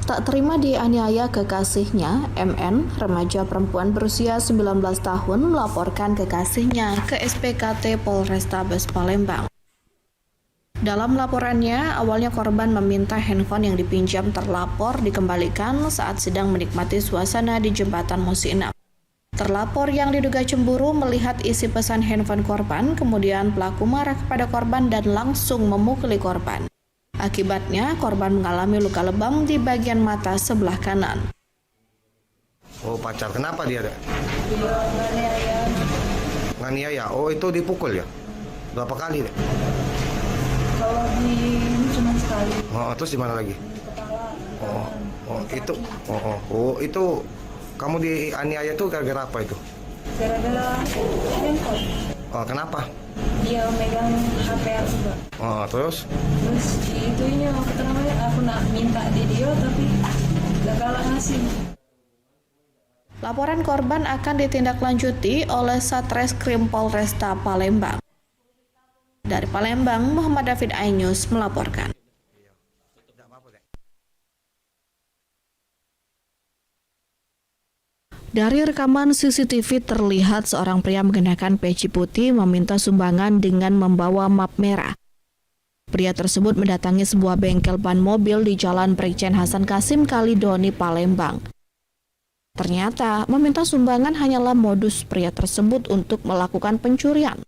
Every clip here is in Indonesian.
Tak terima dianiaya kekasihnya, MN, remaja perempuan berusia 19 tahun, melaporkan kekasihnya ke SPKT Polrestabes Palembang. Dalam laporannya, awalnya korban meminta handphone yang dipinjam terlapor dikembalikan saat sedang menikmati suasana di Jembatan Musi 6. Terlapor yang diduga cemburu melihat isi pesan handphone korban, kemudian pelaku marah kepada korban dan langsung memukuli korban. Akibatnya, korban mengalami luka lebam di bagian mata sebelah kanan. Oh, pacar. Kenapa dia? Nganiaya. Oh, itu dipukul ya? Berapa kali? Kalau di ini cuma sekali. Oh, terus di mana lagi? Di kepala. Itu kamu dianiaya itu gara-gara apa itu? Gara-gara handphone. Oh, kenapa? Dia megang HP aku juga. Oh, terus Itunya apa namanya? Aku nak minta di dia tapi gagal ngasih. Laporan korban akan ditindaklanjuti oleh Satreskrim Polresta Palembang. Dari Palembang, Muhammad David iNews melaporkan. Dari rekaman CCTV terlihat seorang pria mengenakan peci putih meminta sumbangan dengan membawa map merah. Pria tersebut mendatangi sebuah bengkel ban mobil di Jalan Brigjen Hasan Kasim Kalidoni, Palembang. Ternyata meminta sumbangan hanyalah modus pria tersebut untuk melakukan pencurian.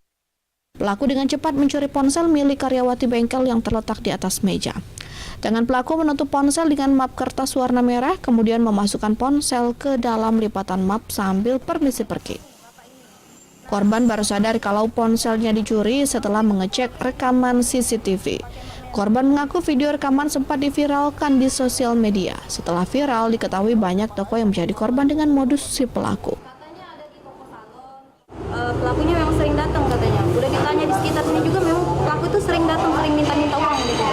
Pelaku dengan cepat mencuri ponsel milik karyawati bengkel yang terletak di atas meja. Tangan pelaku menutup ponsel dengan map kertas warna merah, kemudian memasukkan ponsel ke dalam lipatan map sambil permisi pergi. Korban baru sadar kalau ponselnya dicuri setelah mengecek rekaman CCTV. Korban mengaku video rekaman sempat diviralkan di sosial media. Setelah viral, diketahui banyak toko yang menjadi korban dengan modus si pelaku. Pelakunya memang sering datang katanya. Udah ditanya di sekitar sini juga memang pelaku itu sering datang, sering minta-minta uang gitu.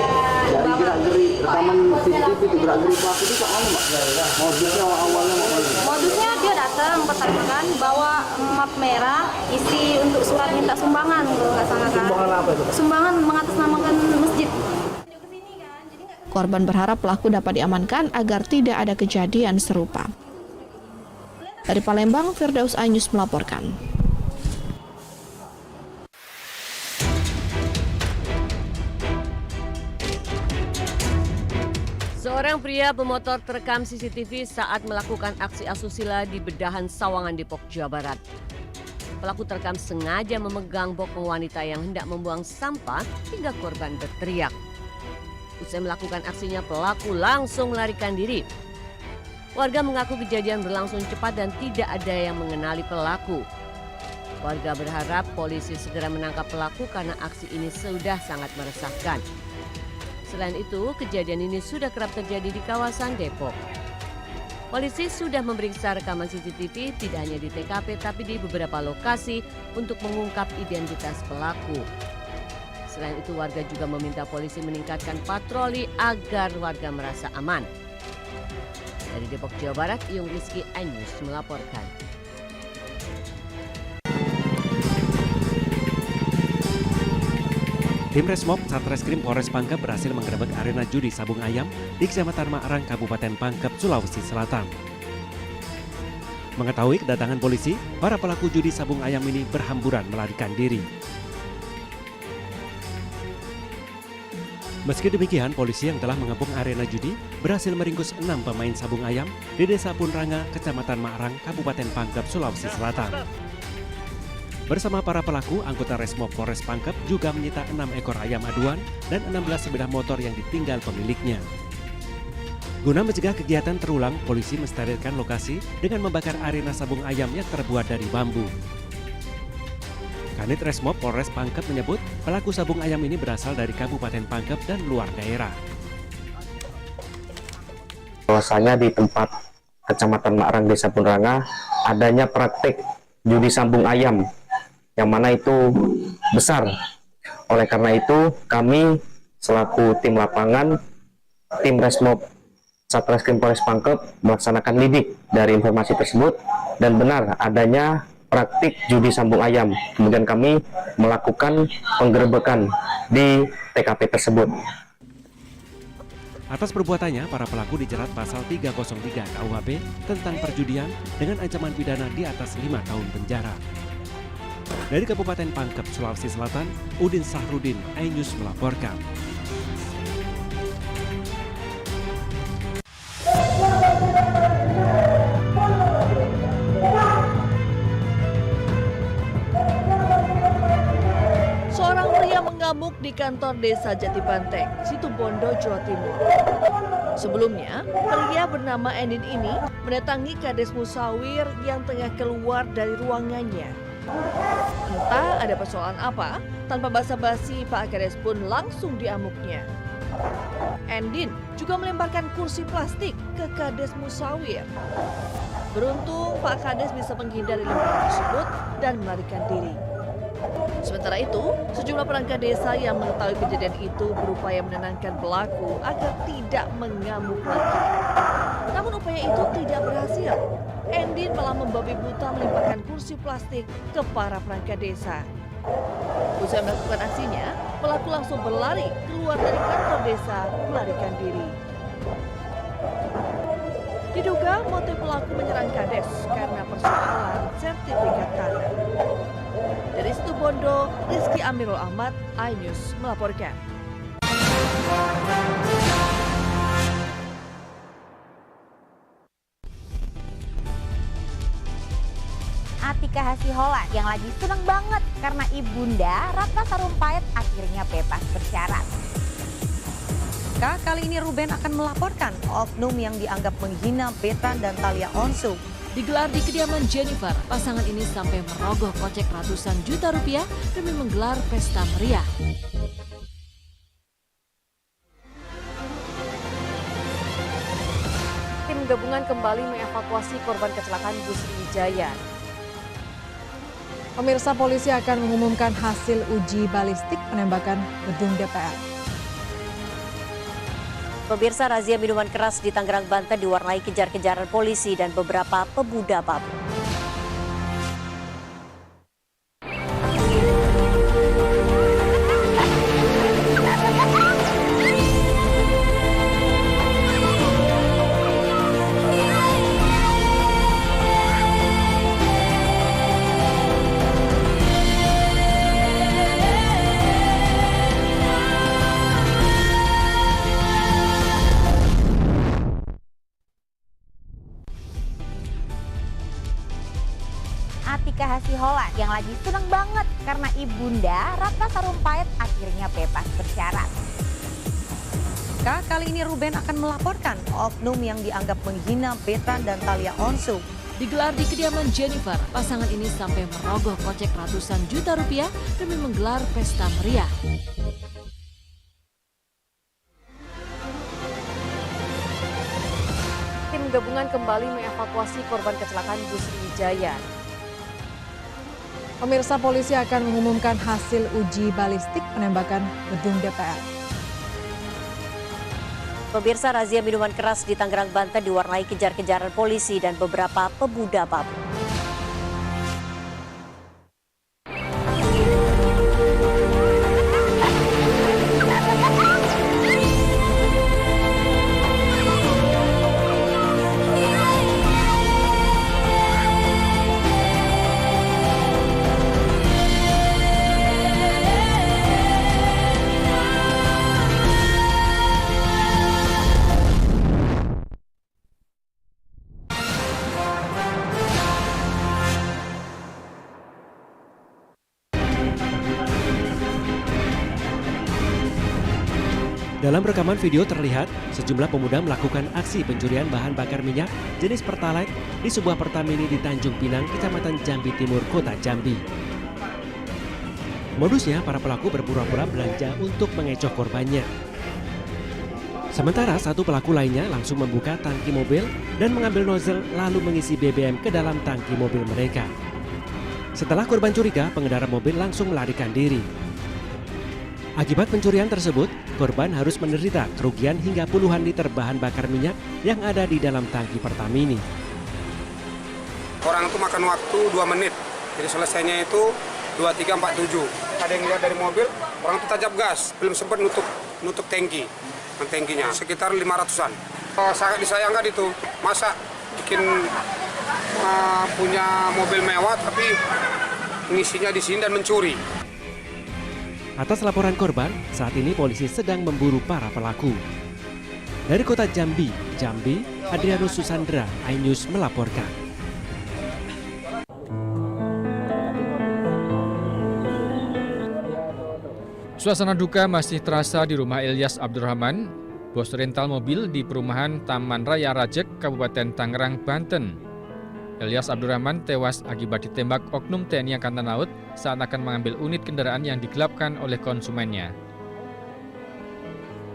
Dari gerak-geri rekaman CCTV itu gerak-geri pelaku itu kok mana, Mbak? Modusnya awalnya Modusnya dia datang pertama kan bawa map merah isi untuk surat minta sumbangan kalau nggak salah kan. Sumbangan apa itu? Sumbangan mengatasnamakan masjid. Korban berharap pelaku dapat diamankan agar tidak ada kejadian serupa. Dari Palembang, Firdaus iNews melaporkan. Seorang pria pemotor terekam CCTV saat melakukan aksi asusila di Bedahan Sawangan, Depok, Jawa Barat. Pelaku terekam sengaja memegang bokong wanita yang hendak membuang sampah hingga korban berteriak. Usai melakukan aksinya, pelaku langsung melarikan diri. Warga mengaku kejadian berlangsung cepat dan tidak ada yang mengenali pelaku. Warga berharap polisi segera menangkap pelaku karena aksi ini sudah sangat meresahkan. Selain itu, kejadian ini sudah kerap terjadi di kawasan Depok. Polisi sudah memeriksa rekaman CCTV tidak hanya di TKP tapi di beberapa lokasi untuk mengungkap identitas pelaku. Selain itu, warga juga meminta polisi meningkatkan patroli agar warga merasa aman. Dari Depok, Jawa Barat, Iyung Rizky iNews melaporkan. Tim Resmob Satreskrim Polres Pangkep berhasil menggerebek arena judi sabung ayam di Kecamatan Makrang, Kabupaten Pangkep, Sulawesi Selatan. Mengetahui kedatangan polisi, para pelaku judi sabung ayam ini berhamburan melarikan diri. Meski demikian, polisi yang telah mengepung arena judi berhasil meringkus 6 pemain sabung ayam di Desa Punranga, Kecamatan Makrang, Kabupaten Pangkep, Sulawesi Selatan. Bersama para pelaku, anggota Resmob Polres Pangkep juga menyita 6 ekor ayam aduan dan 16 sepeda motor yang ditinggal pemiliknya. Guna mencegah kegiatan terulang, polisi mensterilkan lokasi dengan membakar arena sabung ayam yang terbuat dari bambu. Kanit Resmob Polres Pangkep menyebut pelaku sabung ayam ini berasal dari Kabupaten Pangkep dan luar daerah. Bahwasanya di tempat Kecamatan Makrang, Desa Punranga adanya praktik judi sambung ayam yang mana itu besar. Oleh karena itu, kami selaku tim lapangan, tim Resmob Satreskrim Polres Pangkep melaksanakan lidik dari informasi tersebut dan benar adanya praktik judi sambung ayam. Kemudian kami melakukan penggerebekan di TKP tersebut. Atas perbuatannya, para pelaku dijerat pasal 303 KUHP tentang perjudian dengan ancaman pidana di atas 5 tahun penjara. Dari Kabupaten Pangkep, Sulawesi Selatan, Udin Sahrudin, iNews melaporkan. Seorang pria mengamuk di kantor desa Jatibanteng, Situbondo, Jawa Timur. Sebelumnya, pria bernama Endin ini mendatangi Kades Musawir yang tengah keluar dari ruangannya. Entah ada persoalan apa, tanpa basa-basi Pak Kades pun langsung diamuknya. Endin juga melemparkan kursi plastik ke Kades Musawir. Beruntung Pak Kades bisa menghindari lemparan tersebut dan melarikan diri. Sementara itu, sejumlah perangkat desa yang mengetahui kejadian itu berupaya menenangkan pelaku agar tidak mengamuk lagi. Namun upaya itu tidak berhasil. Endin malah membabi buta melemparkan kursi plastik ke para perangkat desa. Usai melakukan aksinya, pelaku langsung berlari keluar dari kantor desa melarikan diri. Diduga motif pelaku menyerang Kades karena persoalan sertifikat tanah. Dari Situbondo, Rizky Amirul Ahmad, iNews melaporkan. Atika Hasiholan yang lagi seneng banget karena ibunda Ratna Sarumpait akhirnya bebas bersyarat. Kali ini Ruben akan melaporkan oknum yang dianggap menghina Betran dan Thalia Onsu. Digelar di kediaman Jennifer, pasangan ini sampai merogoh kocek ratusan juta rupiah demi menggelar pesta meriah. Tim gabungan kembali mengevakuasi korban kecelakaan bus Wijaya. Pemirsa, polisi akan mengumumkan hasil uji balistik penembakan gedung DPR. Pemirsa, razia minuman keras di Tangerang, Banten diwarnai kejar-kejaran polisi dan beberapa pemuda mabuk. Atika Hasiholan yang lagi seneng banget karena ibunda Ratna Sarumpait akhirnya bebas bersyarat. Kali ini Ruben akan melaporkan oknum yang dianggap menghina Betran dan Thalia Onsu. Digelar di kediaman Jennifer, pasangan ini sampai merogoh kocek ratusan juta rupiah demi menggelar pesta meriah. Tim gabungan kembali mengevakuasi korban kecelakaan bus Wijaya. Pemirsa, polisi akan mengumumkan hasil uji balistik penembakan gedung DPR. Pemirsa, razia minuman keras di Tangerang, Banten diwarnai kejar-kejaran polisi dan beberapa pemuda mabuk. Dalam rekaman video terlihat sejumlah pemuda melakukan aksi pencurian bahan bakar minyak jenis Pertalite di sebuah Pertamini di Tanjung Pinang, Kecamatan Jambi Timur, Kota Jambi. Modusnya, para pelaku berpura-pura belanja untuk mengecoh korbannya. Sementara satu pelaku lainnya langsung membuka tangki mobil dan mengambil nozzle lalu mengisi BBM ke dalam tangki mobil mereka. Setelah korban curiga, pengendara mobil langsung melarikan diri. Akibat pencurian tersebut, korban harus menderita kerugian hingga puluhan liter bahan bakar minyak yang ada di dalam tangki Pertamini. Orang itu makan waktu 2 menit, jadi selesainya itu 23.47. Ada yang lihat dari mobil, orang itu tajam gas, belum sempat nutup nutup tangkinya sekitar 500-an. Sangat disayangkan itu, masa bikin punya mobil mewah tapi ngisinya di sini dan mencuri. Atas laporan korban, saat ini polisi sedang memburu para pelaku. Dari kota Jambi, Adrianus Susandra, iNews melaporkan. Suasana duka masih terasa di rumah Ilyas Abdurrahman, bos rental mobil di perumahan Taman Raya Rajek, Kabupaten Tangerang, Banten. Ilyas Abdurrahman tewas akibat ditembak oknum TNI Angkatan Laut saat akan mengambil unit kendaraan yang digelapkan oleh konsumennya.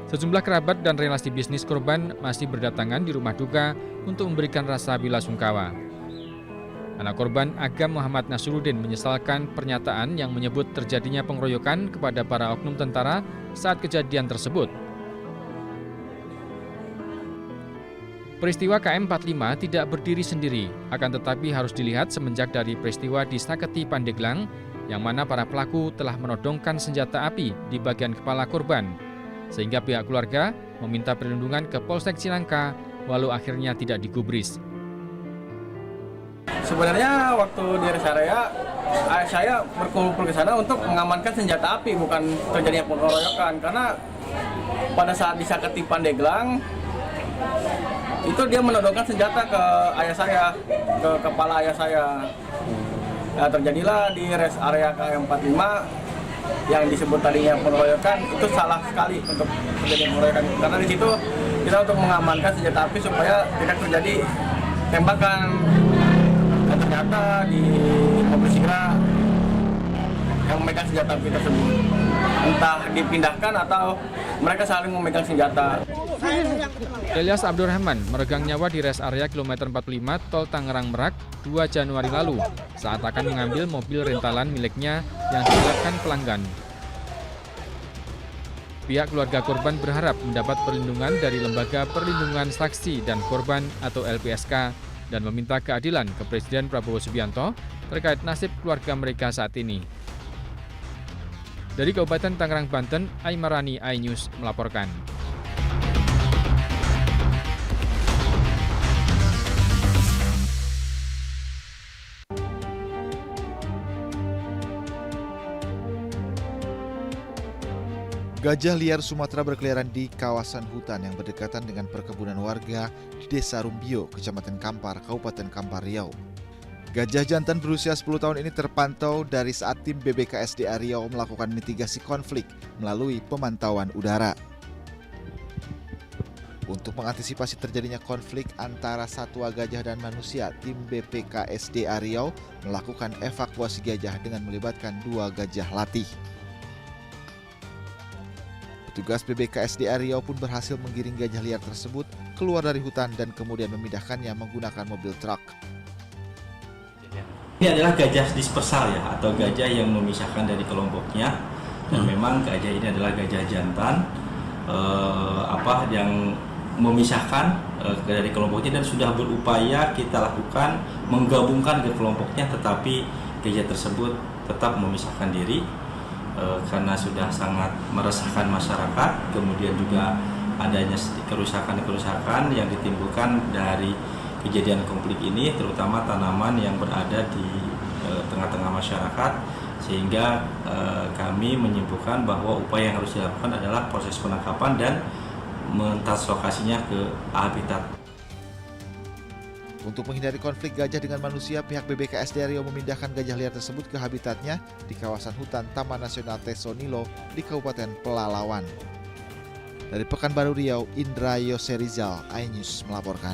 Sejumlah kerabat dan relasi bisnis korban masih berdatangan di rumah duka untuk memberikan rasa belasungkawa. Anak korban Agam Muhammad Nasruddin menyesalkan pernyataan yang menyebut terjadinya pengeroyokan kepada para oknum tentara saat kejadian tersebut. Peristiwa KM45 tidak berdiri sendiri, akan tetapi harus dilihat semenjak dari peristiwa di Saketi Pandeglang, yang mana para pelaku telah menodongkan senjata api di bagian kepala korban, sehingga pihak keluarga meminta perlindungan ke Polsek Cilangka, walau akhirnya tidak digubris. Sebenarnya waktu di rest area, saya berkumpul ke sana untuk mengamankan senjata api, bukan terjadinya pengeroyokan. Karena pada saat di Saketi Pandeglang, itu dia menodongkan senjata ke ayah saya, ke kepala ayah saya. Nah, terjadilah di rest area KM45 yang disebut tadinya pengeroyokan, itu salah sekali untuk terjadi pengeroyokan. Karena di situ kita untuk mengamankan senjata api supaya tidak terjadi tembakan. Dan ternyata di mobil Sigra yang memegang senjata api tersebut, entah dipindahkan atau mereka saling memegang senjata. Ilyas Abdurrahman meregang nyawa di rest area kilometer 45 Tol Tangerang Merak 2 Januari lalu saat akan mengambil mobil rentalan miliknya yang digelapkan pelanggan. Pihak keluarga korban berharap mendapat perlindungan dari Lembaga Perlindungan Saksi dan Korban atau LPSK dan meminta keadilan ke Presiden Prabowo Subianto terkait nasib keluarga mereka saat ini. Dari Kabupaten Tangerang, Banten, Aimarani, iNews melaporkan. Gajah liar Sumatera berkeliaran di kawasan hutan yang berdekatan dengan perkebunan warga di Desa Rumbio, Kecamatan Kampar, Kabupaten Kampar Riau. Gajah jantan berusia 10 tahun ini terpantau dari saat tim BBKSDA Riau melakukan mitigasi konflik melalui pemantauan udara. Untuk mengantisipasi terjadinya konflik antara satwa gajah dan manusia, tim BPKSDA Riau melakukan evakuasi gajah dengan melibatkan 2 gajah latih. Petugas BBKSDA Riau pun berhasil menggiring gajah liar tersebut keluar dari hutan dan kemudian memindahkannya menggunakan mobil truk. Ini adalah gajah dispersal ya, atau gajah yang memisahkan dari kelompoknya. Dan memang gajah ini adalah gajah jantan yang memisahkan dari kelompoknya dan sudah berupaya kita lakukan menggabungkan ke kelompoknya, tetapi gajah tersebut tetap memisahkan diri. Karena sudah sangat meresahkan masyarakat, kemudian juga adanya kerusakan yang ditimbulkan dari kejadian konflik ini, terutama tanaman yang berada di tengah-tengah masyarakat, sehingga kami menyimpulkan bahwa upaya yang harus dilakukan adalah proses penangkapan dan mentranslokasinya ke habitat. Untuk menghindari konflik gajah dengan manusia, pihak BBKSDA Riau memindahkan gajah liar tersebut ke habitatnya di kawasan hutan Taman Nasional Tesonilo di Kabupaten Pelalawan. Dari Pekanbaru Riau, Indra Yoserizal, iNews melaporkan.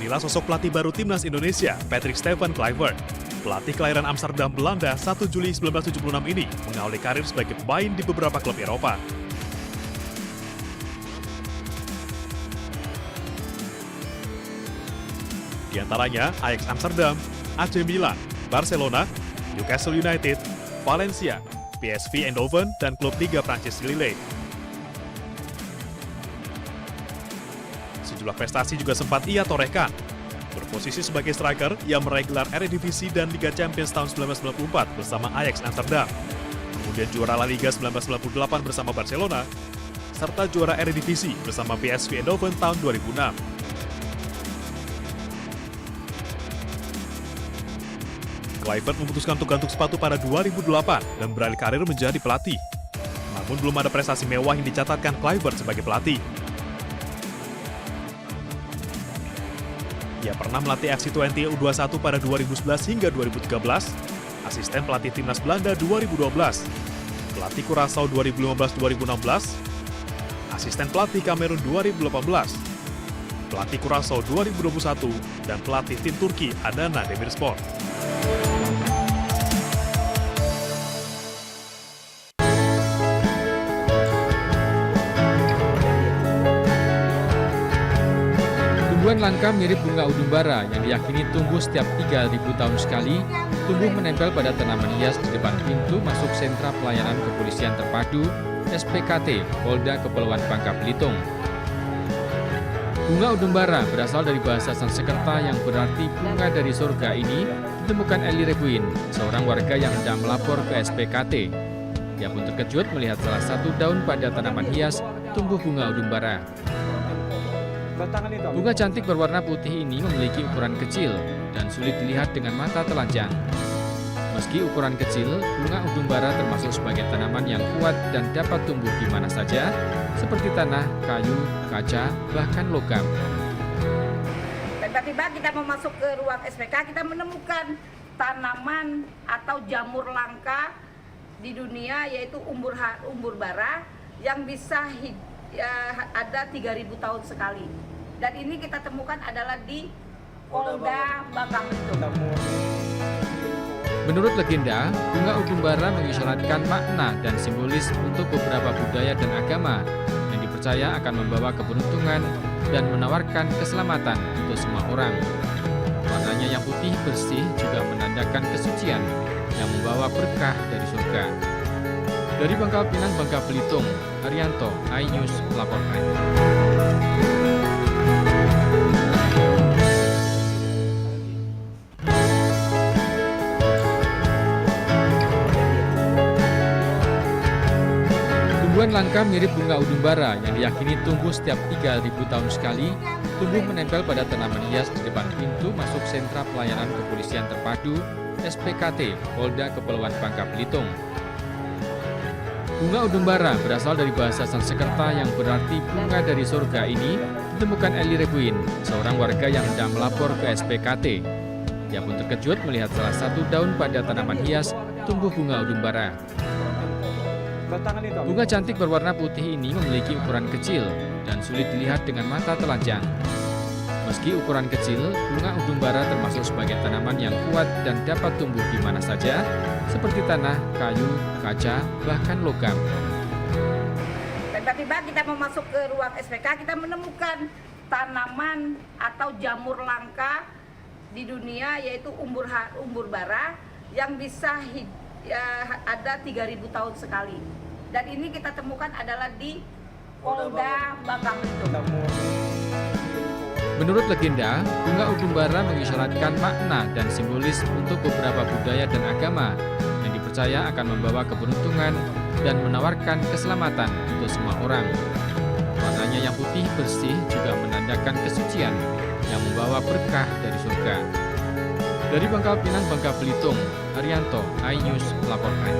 Inilah sosok pelatih baru Timnas Indonesia, Patrick Stefan Kluivert. Pelatih kelahiran Amsterdam, Belanda 1 Juli 1976 ini mengawali karir sebagai pemain di beberapa klub Eropa. Di antaranya Ajax Amsterdam, AC Milan, Barcelona, Newcastle United, Valencia, PSV Eindhoven, dan klub Liga Prancis Lille. Sejumlah prestasi juga sempat ia torehkan. Berposisi sebagai striker, ia meraih gelar Eredivisie dan Liga Champions tahun 1994 bersama Ajax Amsterdam. Kemudian juara La Liga 1998 bersama Barcelona, serta juara Eredivisie bersama PSV Eindhoven tahun 2006. Kluivert memutuskan untuk gantung sepatu pada 2008 dan beralih karir menjadi pelatih. Namun belum ada prestasi mewah yang dicatatkan Kluivert sebagai pelatih. Ia pernah melatih FC Twente U21 pada 2011 hingga 2013, asisten pelatih Timnas Belanda 2012, pelatih Curaçao 2015-2016, asisten pelatih Kamerun 2018, pelatih Curaçao 2021, dan pelatih tim Turki Adana Demirspor. Tumbuhan langka mirip bunga udumbara yang diyakini tumbuh setiap 3.000 tahun sekali, tumbuh menempel pada tanaman hias di depan pintu masuk sentra pelayanan kepolisian terpadu SPKT Polda Kepulauan Bangka Belitung. Bunga udumbara berasal dari bahasa Sanskerta yang berarti bunga dari surga ini ditemukan Eli Rebuin, seorang warga yang hendak melapor ke SPKT. Ia pun terkejut melihat salah satu daun pada tanaman hias tumbuh bunga udumbara. Bunga cantik berwarna putih ini memiliki ukuran kecil dan sulit dilihat dengan mata telanjang. Meski ukuran kecil, bunga udumbara termasuk sebagai tanaman yang kuat dan dapat tumbuh di mana saja, seperti tanah, kayu, kaca, bahkan logam. Tiba-tiba kita mau masuk ke ruang SPK, kita menemukan tanaman atau jamur langka di dunia, yaitu umbur bara yang bisa ada 3.000 tahun sekali. Dan ini kita temukan adalah di Polda Bangka Belitung. Menurut legenda, bunga udumbara mengisyaratkan makna dan simbolis untuk beberapa budaya dan agama yang dipercaya akan membawa keberuntungan dan menawarkan keselamatan untuk semua orang. Warnanya yang putih bersih juga menandakan kesucian yang membawa berkah dari surga. Dari Pangkal Pinang, Bangka Belitung, Arianto, iNews melaporkan. Tumbuhan langka mirip bunga udumbara yang diyakini tumbuh setiap 3.000 tahun sekali, tumbuh menempel pada tanaman hias di depan pintu masuk sentra pelayanan kepolisian terpadu SPKT Polda Kepulauan Bangka Belitung. Bunga udumbara berasal dari bahasa Sanskerta yang berarti bunga dari surga ini ditemukan Eli Rebuin, seorang warga yang hendak melapor ke SPKT. Ia pun terkejut melihat salah satu daun pada tanaman hias tumbuh bunga udumbara. Bunga cantik berwarna putih ini memiliki ukuran kecil dan sulit dilihat dengan mata telanjang. Meski ukuran kecil, bunga udumbara termasuk sebagai tanaman yang kuat dan dapat tumbuh di mana saja, seperti tanah, kayu, kaca, bahkan logam. Tiba-tiba kita mau masuk ke ruang SPK, kita menemukan tanaman atau jamur langka di dunia, yaitu umbur bara yang bisa ada 3.000 tahun sekali. Dan ini kita temukan adalah di Polda Bangka Belitung. Menurut legenda, bunga udumbara mengisyaratkan makna dan simbolis untuk beberapa budaya dan agama yang dipercaya akan membawa keberuntungan dan menawarkan keselamatan untuk semua orang. Warnanya yang putih bersih juga menandakan kesucian yang membawa berkah dari surga. Dari Pangkal Pinang, Bangka Belitung, Arianto, iNews melaporkan.